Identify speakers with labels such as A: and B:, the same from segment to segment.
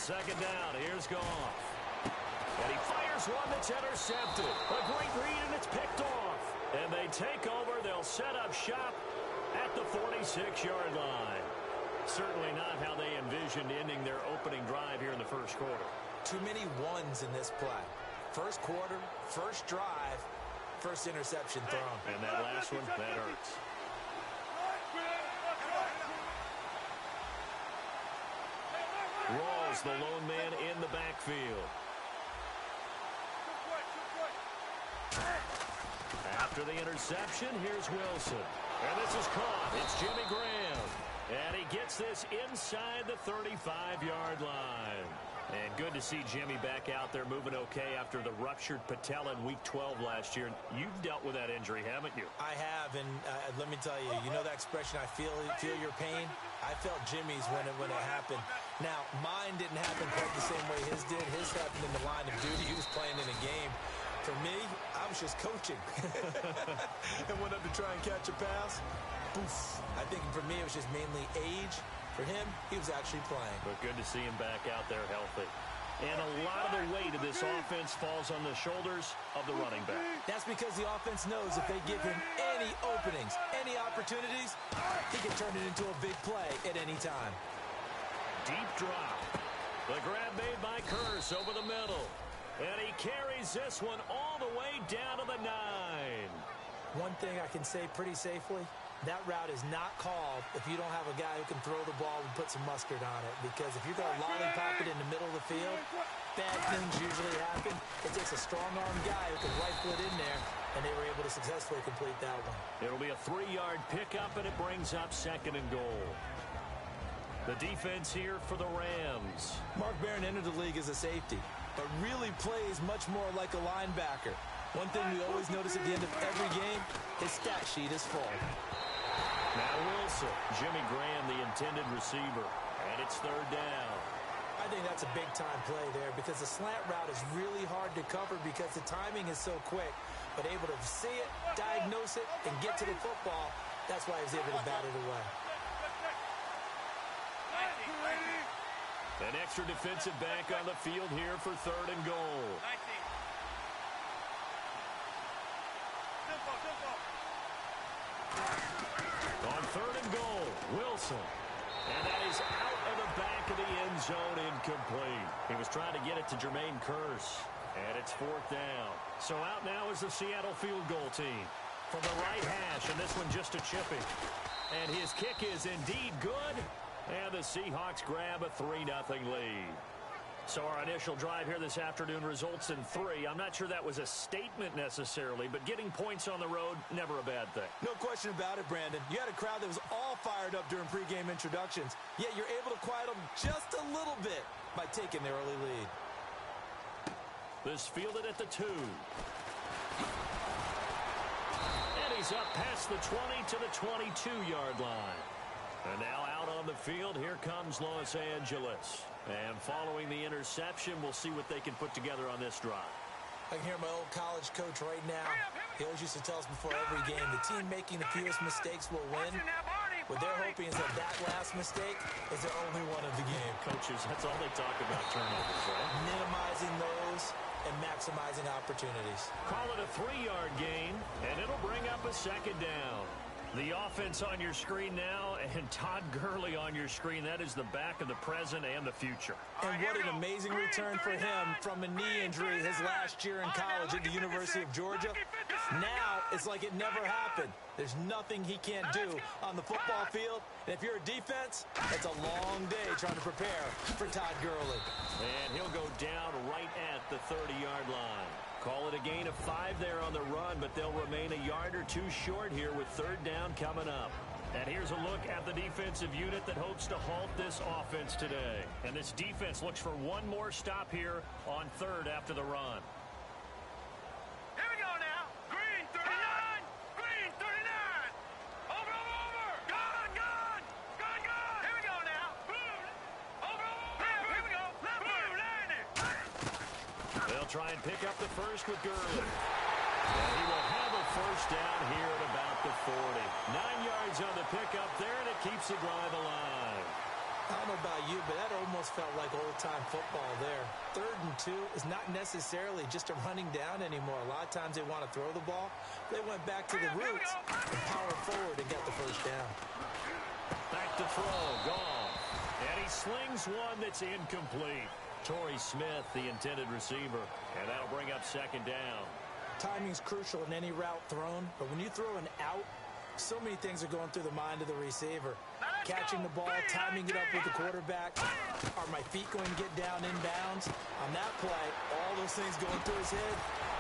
A: second down. Here's Goff. And he fires one that's intercepted. A great read, and it's picked off. And they take over. They'll set up shop at the 46-yard line. Certainly not how they envisioned ending their opening drive here in the first quarter.
B: Too many ones in this play. First quarter, first drive, first interception thrown.
A: And that last one, that hurts. Rawls, the lone man in the backfield. After the interception, here's Wilson. And this is caught. It's Jimmy Graham. And he gets this inside the 35-yard line. And good to see Jimmy back out there moving okay after the ruptured patella in Week 12 last year. You've dealt with that injury, haven't you?
B: I have, and let me tell you, you know that expression, I feel your pain? I felt Jimmy's when it happened. Now, mine didn't happen quite the same way his did. His happened in the line of duty. He was playing in a game. For me, I was just coaching. And went up to try and catch a pass. Poof. I think for me, it was just mainly age. For him, he was actually playing.
A: But good to see him back out there healthy. And a lot of the weight of this offense falls on the shoulders of the running back.
B: That's because the offense knows if they give him any openings, any opportunities, he can turn it into a big play at any time.
A: Deep drop. The grab made by Kearse over the middle. And he carries this one all the way down to the 9.
B: One thing I can say pretty safely, that route is not called if you don't have a guy who can throw the ball and put some mustard on it. Because if you're going to lollipop it in the middle of the field, bad things usually happen. It takes a strong-arm guy who can rifle it in there, and they were able to successfully complete that one.
A: It'll be a 3-yard pickup, and it brings up 2nd and goal. The defense here for the Rams.
B: Mark Barron entered the league as a safety, but really plays much more like a linebacker. One thing we always notice at the end of every game, his stat sheet is full.
A: Now Wilson, Jimmy Graham, the intended receiver, and it's 3rd down.
B: I think that's a big-time play there because the slant route is really hard to cover because the timing is so quick. But able to see it, diagnose it, and get to the football, that's why he was able to bat it away.
A: An extra defensive back on the field here for 3rd and goal. On 3rd and goal, Wilson. And that is out of the back of the end zone, incomplete. He was trying to get it to Jermaine Kearse. And it's 4th down. So out now is the Seattle field goal team. From the right hash, and this one just a chipping. And his kick is indeed good. And the Seahawks grab a 3-0 lead. So our initial drive here this afternoon results in 3. I'm not sure that was a statement necessarily, but getting points on the road, never a bad thing.
B: No question about it, Brandon. You had a crowd that was all fired up during pregame introductions, yet you're able to quiet them just a little bit by taking the early lead.
A: This fielded at the 2. And he's up past the 20 to the 22-yard line. And now out on the field, here comes Los Angeles. And following the interception, we'll see what they can put together on this drive.
B: I can hear my old college coach right now. He always used to tell us before every game, the team making the fewest mistakes will win. What they're hoping is that last mistake is their only one of the game.
A: Coaches, that's all they talk about, turnovers, right?
B: Minimizing those and maximizing opportunities.
A: Call it a 3-yard gain, and it'll bring up a 2nd down. The offense on your screen now, and Todd Gurley on your screen. That is the back of the present and the future.
B: And what an amazing return for him from a knee injury his last year in college at the University of Georgia. Now, it's like it never happened. There's nothing he can't do on the football field. And if you're a defense, it's a long day trying to prepare for Todd Gurley.
A: And he'll go down right at the 30-yard line. Call it a gain of 5 there on the run, but they'll remain a yard or 2 short here with 3rd down coming up. And here's a look at the defensive unit that hopes to halt this offense today. And this defense looks for one more stop here on 3rd after the run.
C: Here we go now. Green 39. Green 39. Over. Gone. Here we go now. Boom. Over. Here we go. Boom. Landing.
A: They'll try and pick up the first with Gurley. And he will have a 1st down here at about the 40. 9 yards on the pickup there, and it keeps the drive alive.
B: I don't know about you, but that almost felt like old-time football there. 3rd and 2 is not necessarily just a running down anymore. A lot of times they want to throw the ball. They went back to the roots and powered forward and got the first down.
A: Back to throw, gone. And he slings one that's incomplete. Torrey Smith, the intended receiver. And that'll bring up 2nd down.
B: Timing's crucial in any route thrown, but when you throw an out, so many things are going through the mind of the receiver. Catching the ball, timing it up with the quarterback. Are my feet going to get down inbounds? On that play, all those things going through his head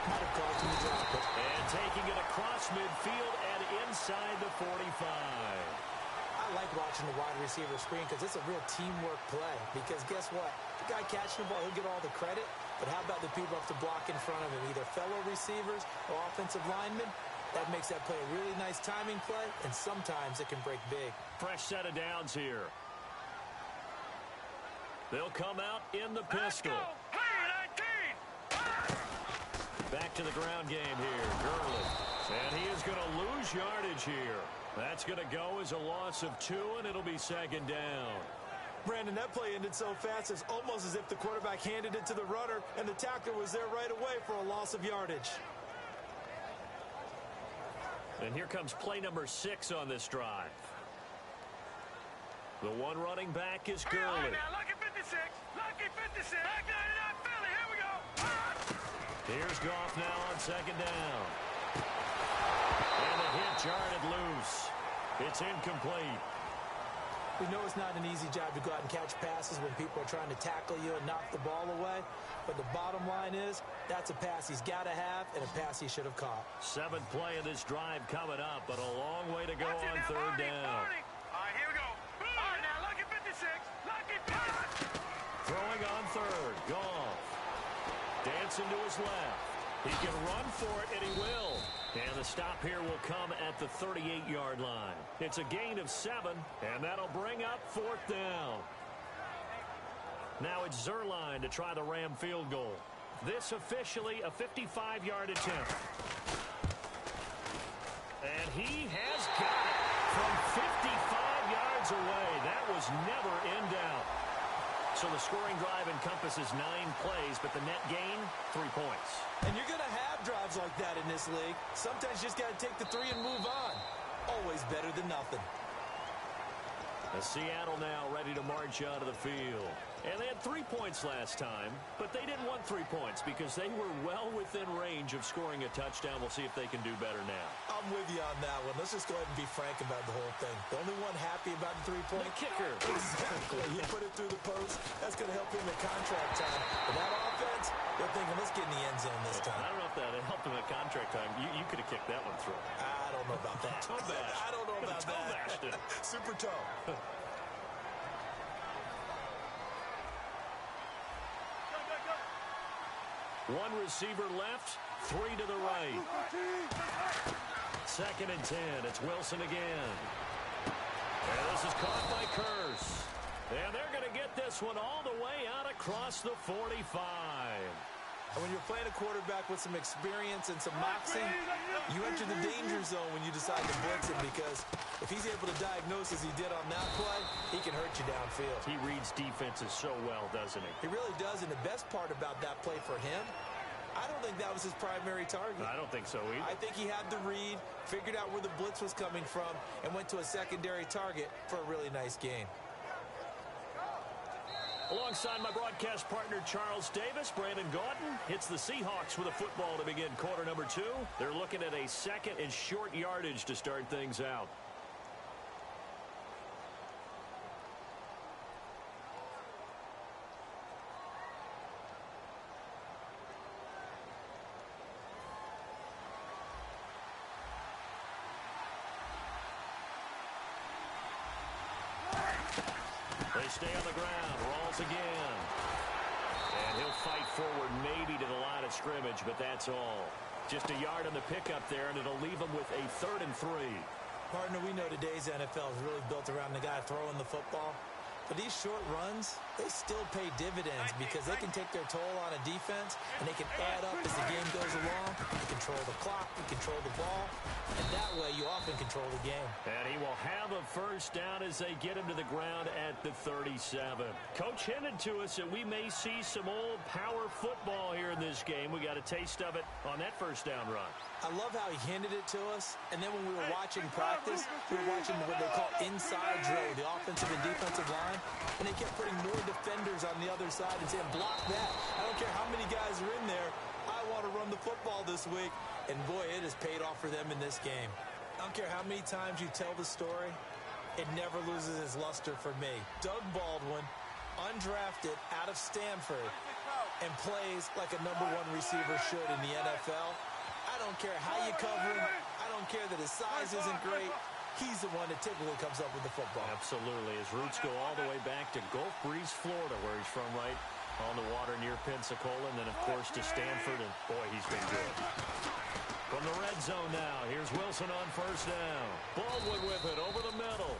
B: might have caused him to drop it.
A: And taking it across midfield and inside the 45.
B: I like watching the wide receiver screen because it's a real teamwork play. Because guess what? The guy catching the ball, he'll get all the credit. But how about the people up to block in front of him, either fellow receivers or offensive linemen? That makes that play a really nice timing play, and sometimes it can break big.
A: Fresh set of downs here. They'll come out in the pistol. Back to the ground game here, Gurley. And he is going to lose yardage here. That's going to go as a loss of 2, and it'll be 2nd down.
B: Brandon, that play ended so fast, it's almost as if the quarterback handed it to the runner, and the tackler was there right away for a loss of yardage.
A: And here comes play number 6 on this drive. The one running back is Gurley.
C: Lucky 56. Lucky 56. Back 99 Philly. Here we go.
A: Here's Goff now on 2nd down. And the hit jarred loose. It's incomplete.
B: We know it's not an easy job to go out and catch passes when people are trying to tackle you and knock the ball away. But the bottom line is, that's a pass he's got to have and a pass he should have caught.
A: 7th play of this drive coming up, but a long way to go
C: Watch
A: on
C: it now,
A: 3rd
C: Marty,
A: down.
C: Marty. All right, here we go. All right, now, lucky 56. Lucky 56.
A: Throwing on 3rd, Goff. Dancing to his left. He can run for it, and he will. And the stop here will come at the 38-yard line. It's a gain of 7, and that'll bring up 4th down. Now it's Zuerlein to try the Ram field goal. This officially a 55-yard attempt. And he has got it from 55 yards away. That was never in doubt. So the scoring drive encompasses 9 plays, but the net gain, 3 points.
B: And you're going to have drives like that in this league. Sometimes you just got to take the 3 and move on. Always better than nothing.
A: Seattle now ready to march out of the field. And they had 3 points last time, but they didn't want 3 points because they were well within range of scoring a touchdown. We'll see if they can do better now.
B: I'm with you on that one. Let's just go ahead and be frank about the whole thing. The only one happy about the 3-point
A: kicker.
B: Exactly. He put it through the post. That's going to help him at contract time. But that offense, they're thinking, let's get in the end zone this time.
A: I don't know if that helped him at contract time. You could have kicked that one through.
B: I don't know about that.
A: Toe bash.
B: I don't know about
A: Toe bashed it.
B: Super toe.
A: One receiver left, 3 to the right. 2nd and 10. It's Wilson again. And this is caught by Kearse. And they're going to get this one all the way out across the 45.
B: And when you're playing a quarterback with some experience and some moxie, you enter the danger zone when you decide to blitz him, because if he's able to diagnose as he did on that play, he can hurt you downfield.
A: He reads defenses so well, doesn't he?
B: He really does, and the best part about that play for him, I don't think that was his primary target.
A: I don't think so either.
B: I think he had the read, figured out where the blitz was coming from, and went to a secondary target for a really nice gain.
A: Alongside my broadcast partner, Charles Davis, Brandon Gaudin hits the Seahawks with a football to begin quarter number 2. They're looking at a 2nd and short yardage to start things out. They stay on the ground. Rolls again. And he'll fight forward maybe to the line of scrimmage, but that's all. Just a yard on the pickup there, and it'll leave him with a 3rd and 3.
B: Partner, we know today's NFL is really built around the guy throwing the football. But these short runs, they still pay dividends because they can take their toll on a defense, and they can add up as the game goes along. You control the clock, you control the ball, and that way you often control the game.
A: And he will have a first down as they get him to the ground at the 37. Coach hinted to us that we may see some old power football here in this game. We got a taste of it on that first down run.
B: I love how he hinted it to us, and then when we were watching practice, we were watching what they call inside drill, the offensive and defensive line, and they kept putting more defenders on the other side and saying, block that. I don't care how many guys are in there. I want to run the football this week. And, boy, it has paid off for them in this game. I don't care how many times you tell the story, it never loses its luster for me. Doug Baldwin, undrafted out of Stanford, and plays like a #1 receiver should in the NFL. I don't care how you cover him. I don't care that his size isn't great. He's the one that typically comes up with the football.
A: Absolutely. His roots go all the way back to Gulf Breeze, Florida, where he's from, right on the water near Pensacola, and then, of course, to Stanford, and, boy, he's been good. From the red zone now, here's Wilson on first down. Baldwin with it over the middle.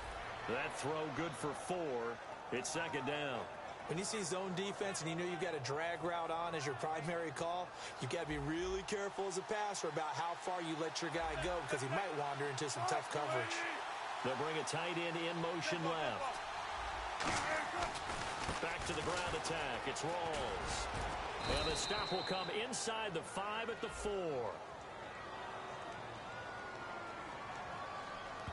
A: That throw good for 4. It's second down.
B: When you see zone defense and you know you've got a drag route on as your primary call, you've got to be really careful as a passer about how far you let your guy go because he might wander into some tough coverage.
A: They'll bring a tight end in motion left. Back to the ground attack. It's Rawls. And the stop will come inside the 5 at the 4.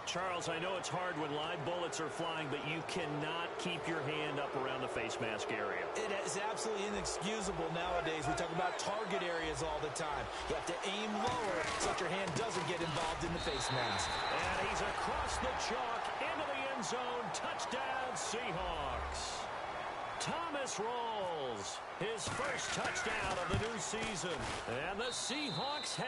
A: Charles, I know it's hard when live bullets are flying, but you cannot keep your hand up around the face mask area.
B: It is absolutely inexcusable nowadays. We talk about target areas all the time. You have to aim lower so that your hand doesn't get involved in the face mask.
A: And he's across the chalk into the end zone. Touchdown, Seahawks. Thomas Rawls, his first touchdown of the new season. And the Seahawks have